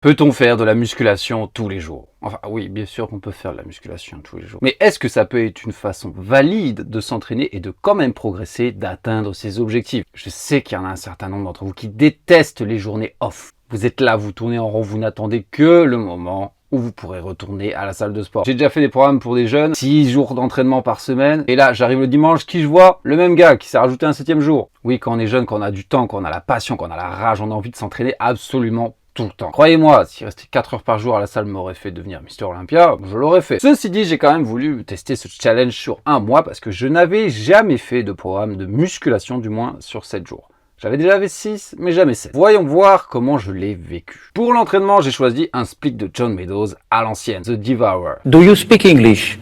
Peut-on faire de la musculation tous les jours? Enfin oui, bien sûr qu'on peut faire de la musculation tous les jours. Mais est-ce que ça peut être une façon valide de s'entraîner et de quand même progresser, d'atteindre ses objectifs? Je sais qu'il y en a un certain nombre d'entre vous qui détestent les journées off. Vous êtes là, vous tournez en rond, vous n'attendez que le moment où vous pourrez retourner à la salle de sport. J'ai déjà fait des programmes pour des jeunes, 6 jours d'entraînement par semaine, et là j'arrive le dimanche, qui je vois? Le même gars qui s'est rajouté un 7e jour. Oui, quand on est jeune, quand on a du temps, quand on a la passion, quand on a la rage, on a envie de s'entraîner absolument tout le temps. Croyez-moi, si rester 4 heures par jour à la salle m'aurait fait devenir Mister Olympia, je l'aurais fait. Ceci dit, j'ai quand même voulu tester ce challenge sur un mois parce que je n'avais jamais fait de programme de musculation, du moins sur 7 jours. J'avais déjà fait 6, mais jamais 7. Voyons voir comment je l'ai vécu. Pour l'entraînement, j'ai choisi un split de John Meadows à l'ancienne, The Devourer. Do you speak English?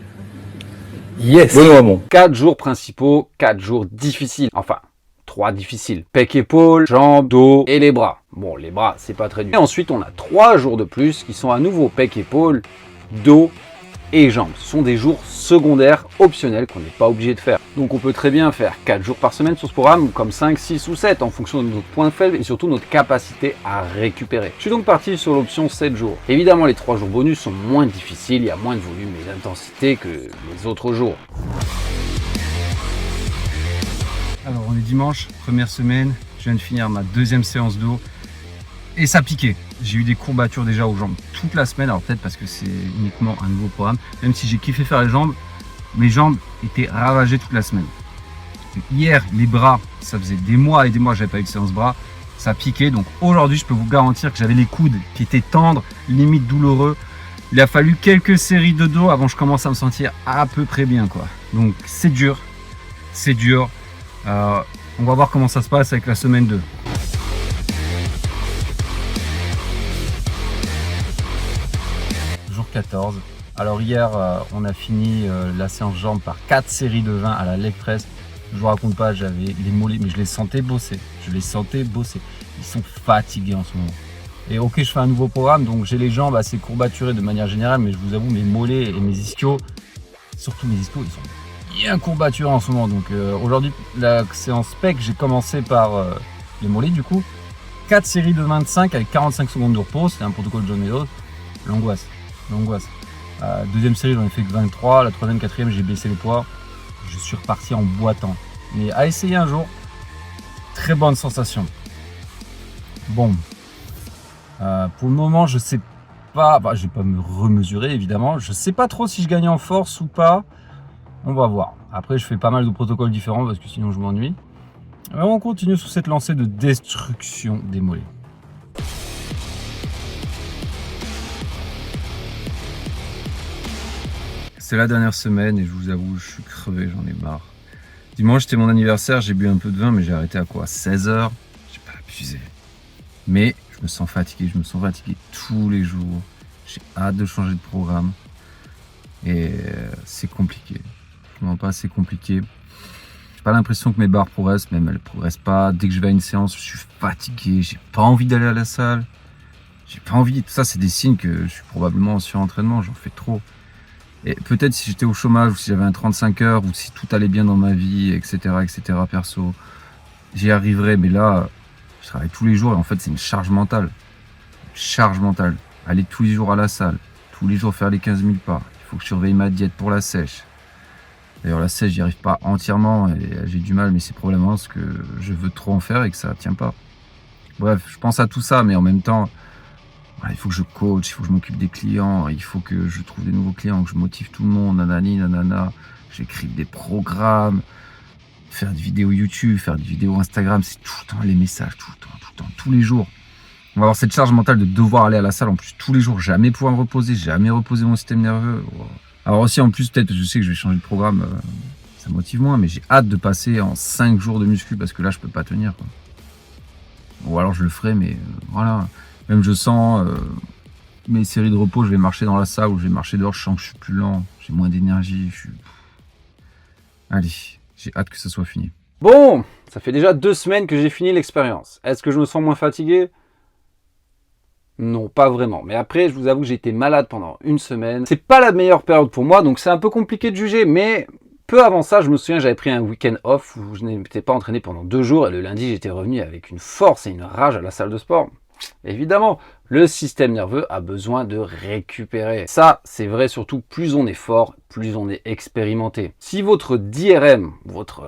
Yes. Bon, maman. 4 jours principaux, 4 jours difficiles. Enfin, 3 difficiles. Pec, épaules, jambes, dos et les bras. Bon, les bras, c'est pas très dur. Et ensuite, on a 3 jours de plus qui sont à nouveau pec, épaules, dos et jambes. Ce sont des jours secondaires optionnels qu'on n'est pas obligé de faire. Donc on peut très bien faire 4 jours par semaine sur ce programme, ou comme 5, 6 ou 7 en fonction de notre point faible et surtout notre capacité à récupérer. Je suis donc parti sur l'option 7 jours. Évidemment, les 3 jours bonus sont moins difficiles, il y a moins de volume et d'intensité que les autres jours. Alors on est dimanche, première semaine, je viens de finir ma 2e séance d'eau et ça piquait. J'ai eu des courbatures déjà aux jambes toute la semaine, alors peut-être parce que c'est uniquement un nouveau programme. Même si j'ai kiffé faire les jambes, mes jambes étaient ravagées toute la semaine. Hier, les bras, ça faisait des mois et des mois que j'avais pas eu de séance bras, ça piquait. Donc aujourd'hui, je peux vous garantir que j'avais les coudes qui étaient tendres, limite douloureux. Il a fallu quelques séries de dos avant que je commence à me sentir à peu près bien, quoi. Donc c'est dur, c'est dur. On va voir comment ça se passe avec la semaine 2. Jour 14. Alors hier, on a fini la séance jambes par 4 séries de 20 à la leg press. Je vous raconte pas, j'avais les mollets, mais je les sentais bosser. Ils sont fatigués en ce moment. Et ok, je fais un nouveau programme, donc j'ai les jambes assez courbaturées de manière générale, mais je vous avoue, mes mollets et mes ischios, surtout mes ischios, ils sont bien courbaturés en ce moment. Donc aujourd'hui, la séance pec, j'ai commencé par les mollets du coup. 4 séries de 25 avec 45 secondes de repos, c'était un protocole John Meadows. L'angoisse. Deuxième série, j'en ai fait que 23. La troisième, quatrième, j'ai baissé les poids. Je suis reparti en boitant. Mais à essayer un jour, très bonne sensation. Bon, pour le moment, je sais pas, je vais pas me remesurer évidemment. Je sais pas trop si je gagne en force ou pas. On va voir. Après, je fais pas mal de protocoles différents parce que sinon je m'ennuie. On continue sur cette lancée de destruction des mollets. C'est la dernière semaine et je vous avoue, je suis crevé, j'en ai marre. Dimanche, c'était mon anniversaire, j'ai bu un peu de vin, mais j'ai arrêté à quoi? 16h. J'ai pas abusé. Mais je me sens fatigué tous les jours. J'ai hâte de changer de programme. Et c'est compliqué. Vraiment pas assez compliqué. J'ai pas l'impression que mes barres progressent, même elles progressent pas. Dès que je vais à une séance, je suis fatigué, j'ai pas envie d'aller à la salle. J'ai pas envie. Tout ça, c'est des signes que je suis probablement en surentraînement, j'en fais trop. Et peut-être si j'étais au chômage, ou si j'avais un 35 heures, ou si tout allait bien dans ma vie, etc., perso, j'y arriverais. Mais là, je travaille tous les jours et en fait, c'est une charge mentale. Aller tous les jours à la salle, tous les jours faire les 15 000 pas. Il faut que je surveille ma diète pour la sèche. D'ailleurs, la sèche, j'y arrive pas entièrement et j'ai du mal, mais c'est probablement parce que je veux trop en faire et que ça tient pas. Bref, je pense à tout ça, mais en même temps, il faut que je coach, il faut que je m'occupe des clients, il faut que je trouve des nouveaux clients, que je motive tout le monde, nanani, nanana. J'écris des programmes, faire des vidéos YouTube, faire des vidéos Instagram, c'est tout le temps les messages, tout le temps, tous les jours. On va avoir cette charge mentale de devoir aller à la salle en plus tous les jours, jamais pouvoir me reposer, jamais reposer mon système nerveux. Alors aussi en plus peut-être je sais que je vais changer de programme, ça motive moins, mais j'ai hâte de passer en 5 jours de muscu parce que là je peux pas tenir, quoi. Ou alors je le ferai, mais voilà. Même je sens mes séries de repos, je vais marcher dans la salle ou je vais marcher dehors, je sens que je suis plus lent, j'ai moins d'énergie, Allez, j'ai hâte que ça soit fini. Bon, ça fait déjà 2 semaines que j'ai fini l'expérience. Est-ce que je me sens moins fatigué? Non, pas vraiment. Mais après, je vous avoue que j'ai été malade pendant 1 semaine. C'est pas la meilleure période pour moi, donc c'est un peu compliqué de juger. Mais peu avant ça, je me souviens, j'avais pris un week-end off où je n'étais pas entraîné pendant 2 jours. Et le lundi, j'étais revenu avec une force et une rage à la salle de sport. Évidemment, le système nerveux a besoin de récupérer. Ça, c'est vrai surtout plus on est fort, plus on est expérimenté. Si votre DRM,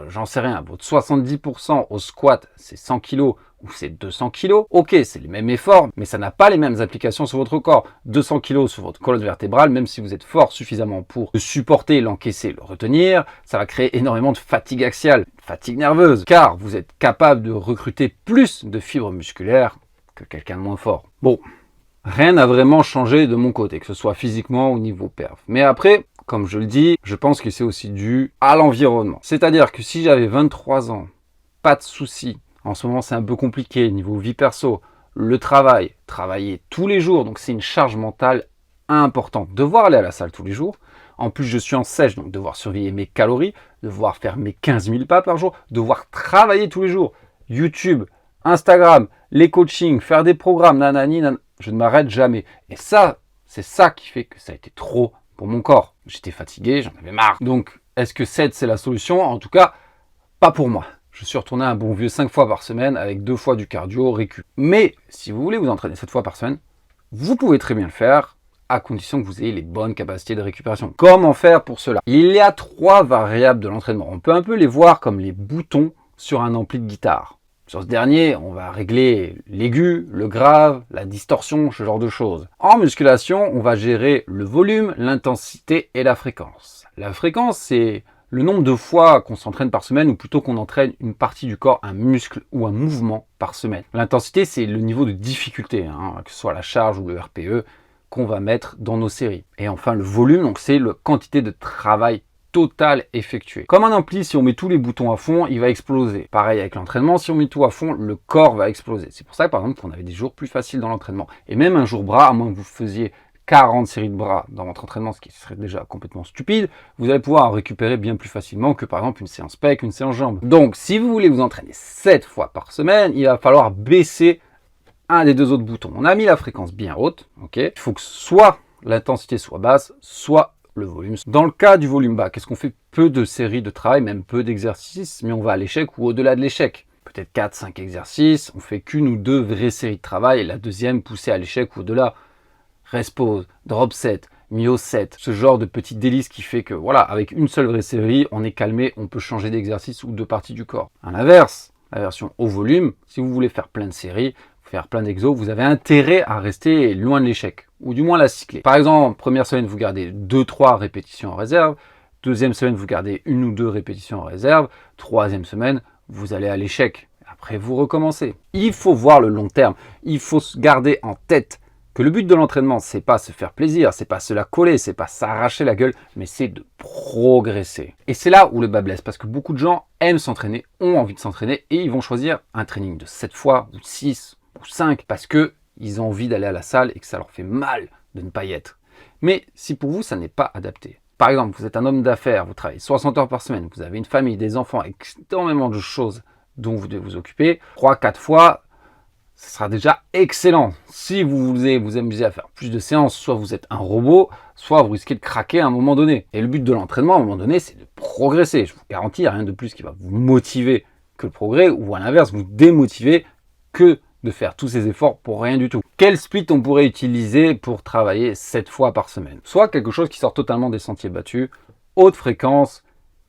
j'en sais rien, votre 70% au squat, c'est 100 kg ou c'est 200 kg, ok, c'est les mêmes efforts, mais ça n'a pas les mêmes applications sur votre corps. 200 kg sur votre colonne vertébrale, même si vous êtes fort suffisamment pour le supporter, l'encaisser, le retenir, ça va créer énormément de fatigue axiale, fatigue nerveuse, car vous êtes capable de recruter plus de fibres musculaires que quelqu'un de moins fort. Bon, rien n'a vraiment changé de mon côté, que ce soit physiquement ou niveau perf. Mais après, comme je le dis, je pense que c'est aussi dû à l'environnement. C'est-à-dire que si j'avais 23 ans, pas de soucis, en ce moment c'est un peu compliqué niveau vie perso, le travail, travailler tous les jours, donc c'est une charge mentale importante. Devoir aller à la salle tous les jours, en plus je suis en sèche, donc devoir surveiller mes calories, devoir faire mes 15 000 pas par jour, devoir travailler tous les jours, YouTube, Instagram, les coachings, faire des programmes, nanani, je ne m'arrête jamais. Et ça, c'est ça qui fait que ça a été trop pour mon corps. J'étais fatigué, j'en avais marre. Donc, est-ce que c'est la solution? En tout cas, pas pour moi. Je suis retourné à un bon vieux 5 fois par semaine avec 2 fois du cardio, récup. Mais, si vous voulez vous entraîner 7 fois par semaine, vous pouvez très bien le faire, à condition que vous ayez les bonnes capacités de récupération. Comment faire pour cela? Il y a 3 variables de l'entraînement. On peut un peu les voir comme les boutons sur un ampli de guitare. Sur ce dernier, on va régler l'aigu, le grave, la distorsion, ce genre de choses. En musculation, on va gérer le volume, l'intensité et la fréquence. La fréquence, c'est le nombre de fois qu'on s'entraîne par semaine, ou plutôt qu'on entraîne une partie du corps, un muscle ou un mouvement par semaine. L'intensité, c'est le niveau de difficulté, que ce soit la charge ou le RPE, qu'on va mettre dans nos séries. Et enfin, le volume, donc c'est la quantité de travail total effectué. Comme un ampli, si on met tous les boutons à fond, il va exploser. Pareil avec l'entraînement, si on met tout à fond, le corps va exploser. C'est pour ça que par exemple, qu'on avait des jours plus faciles dans l'entraînement. Et même un jour bras, à moins que vous faisiez 40 séries de bras dans votre entraînement, ce qui serait déjà complètement stupide, vous allez pouvoir en récupérer bien plus facilement que par exemple une séance pec, une séance jambes. Donc si vous voulez vous entraîner 7 fois par semaine, il va falloir baisser un des 2 autres boutons. On a mis la fréquence bien haute, ok. Il faut que soit l'intensité soit basse, soit le volume. Dans le cas du volume bas, qu'est-ce qu'on fait? Peu de séries de travail, même peu d'exercices, mais on va à l'échec ou au-delà de l'échec. Peut-être 4-5 exercices, on fait qu'une ou 2 vraies séries de travail, et la deuxième poussée à l'échec ou au-delà. Rest pause, drop set, myo set, ce genre de petite délice qui fait que, voilà, avec une seule vraie série, on est calmé, on peut changer d'exercice ou de partie du corps. À l'inverse, la version au volume, si vous voulez faire plein de séries, faire plein d'exos, vous avez intérêt à rester loin de l'échec, ou du moins la cycler. Par exemple, première semaine, vous gardez 2-3 répétitions en réserve, deuxième semaine, vous gardez 1 ou 2 répétitions en réserve, troisième semaine, vous allez à l'échec. Après, vous recommencez. Il faut voir le long terme, il faut se garder en tête que le but de l'entraînement, c'est pas se faire plaisir, c'est pas se la coller, c'est pas s'arracher la gueule, mais c'est de progresser. Et c'est là où le bas blesse, parce que beaucoup de gens aiment s'entraîner, ont envie de s'entraîner, et ils vont choisir un training de 7 fois, ou 6, ou 5, parce que ils ont envie d'aller à la salle et que ça leur fait mal de ne pas y être. Mais si pour vous, ça n'est pas adapté. Par exemple, vous êtes un homme d'affaires, vous travaillez 60 heures par semaine, vous avez une famille, des enfants, énormément de choses dont vous devez vous occuper, 3-4 fois, ce sera déjà excellent. Si vous voulez vous amuser à faire plus de séances, soit vous êtes un robot, soit vous risquez de craquer à un moment donné. Et le but de l'entraînement, à un moment donné, c'est de progresser. Je vous garantis, il n'y a rien de plus qui va vous motiver que le progrès, ou à l'inverse, vous démotiver que de faire tous ces efforts pour rien du tout. Quel split on pourrait utiliser pour travailler 7 fois par semaine? Soit quelque chose qui sort totalement des sentiers battus, haute fréquence,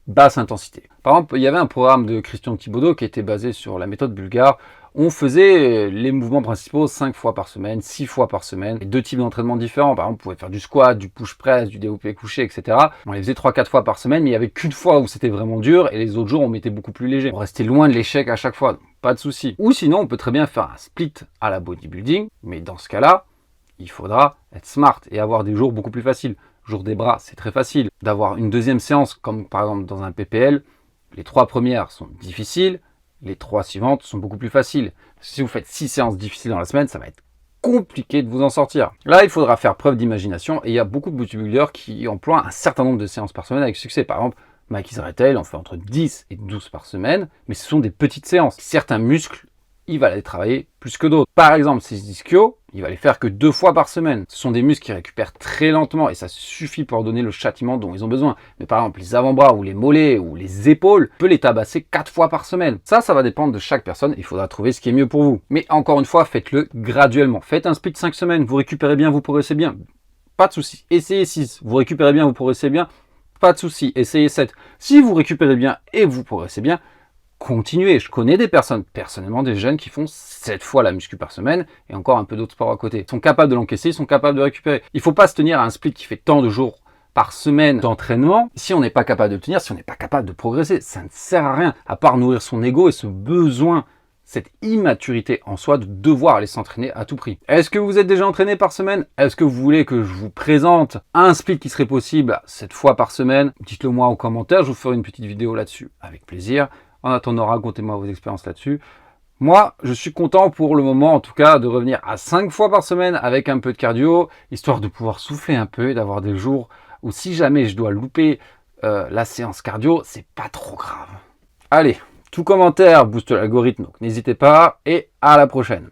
basse intensité. Par exemple, il y avait un programme de Christian Thibaudeau qui était basé sur la méthode bulgare. On faisait les mouvements principaux 5 fois par semaine, 6 fois par semaine, et 2 types d'entraînements différents. Par exemple, on pouvait faire du squat, du push-press, du développé couché, etc. On les faisait 3-4 fois par semaine, mais il n'y avait qu'une fois où c'était vraiment dur, et les autres jours, on mettait beaucoup plus léger. On restait loin de l'échec à chaque fois, donc pas de souci. Ou sinon, on peut très bien faire un split à la bodybuilding, mais dans ce cas-là, il faudra être smart et avoir des jours beaucoup plus faciles. Jour des bras, c'est très facile. D'avoir une deuxième séance, comme par exemple dans un PPL, les 3 premières sont difficiles, les 3 suivantes sont beaucoup plus faciles. Si vous faites 6 séances difficiles dans la semaine, ça va être compliqué de vous en sortir. Là, il faudra faire preuve d'imagination, et il y a beaucoup de bodybuilders qui emploient un certain nombre de séances par semaine avec succès. Par exemple, Mike Israetel en fait entre 10 et 12 par semaine, mais ce sont des petites séances. Certains muscles, il va les travailler plus que d'autres. Par exemple, Sys Ischio, Il va les faire que 2 fois par semaine. Ce sont des muscles qui récupèrent très lentement et ça suffit pour donner le châtiment dont ils ont besoin. Mais par exemple, les avant-bras ou les mollets ou les épaules, on peut les tabasser 4 fois par semaine. Ça va dépendre de chaque personne. Il faudra trouver ce qui est mieux pour vous. Mais encore une fois, faites-le graduellement. Faites un split 5 semaines, vous récupérez bien, vous progressez bien. Pas de souci. Essayez 6, vous récupérez bien, vous progressez bien. Pas de souci. Essayez 7. Si vous récupérez bien et vous progressez bien, continuez. Je connais des personnes, personnellement des jeunes qui font 7 fois la muscu par semaine et encore un peu d'autres sports à côté. Ils sont capables de l'encaisser, ils sont capables de récupérer. Il ne faut pas se tenir à un split qui fait tant de jours par semaine d'entraînement si on n'est pas capable de le tenir, si on n'est pas capable de progresser. Ça ne sert à rien, à part nourrir son ego et ce besoin, cette immaturité en soi de devoir aller s'entraîner à tout prix. Est-ce que vous êtes déjà entraîné par semaine? Est-ce que vous voulez que je vous présente un split qui serait possible 7 fois par semaine? Dites-le moi en commentaire, je vous ferai une petite vidéo là-dessus avec plaisir. En attendant, racontez-moi vos expériences là-dessus. Moi, je suis content pour le moment, en tout cas, de revenir à 5 fois par semaine avec un peu de cardio, histoire de pouvoir souffler un peu et d'avoir des jours où si jamais je dois louper la séance cardio, c'est pas trop grave. Allez, tout commentaire booste l'algorithme, donc n'hésitez pas et à la prochaine.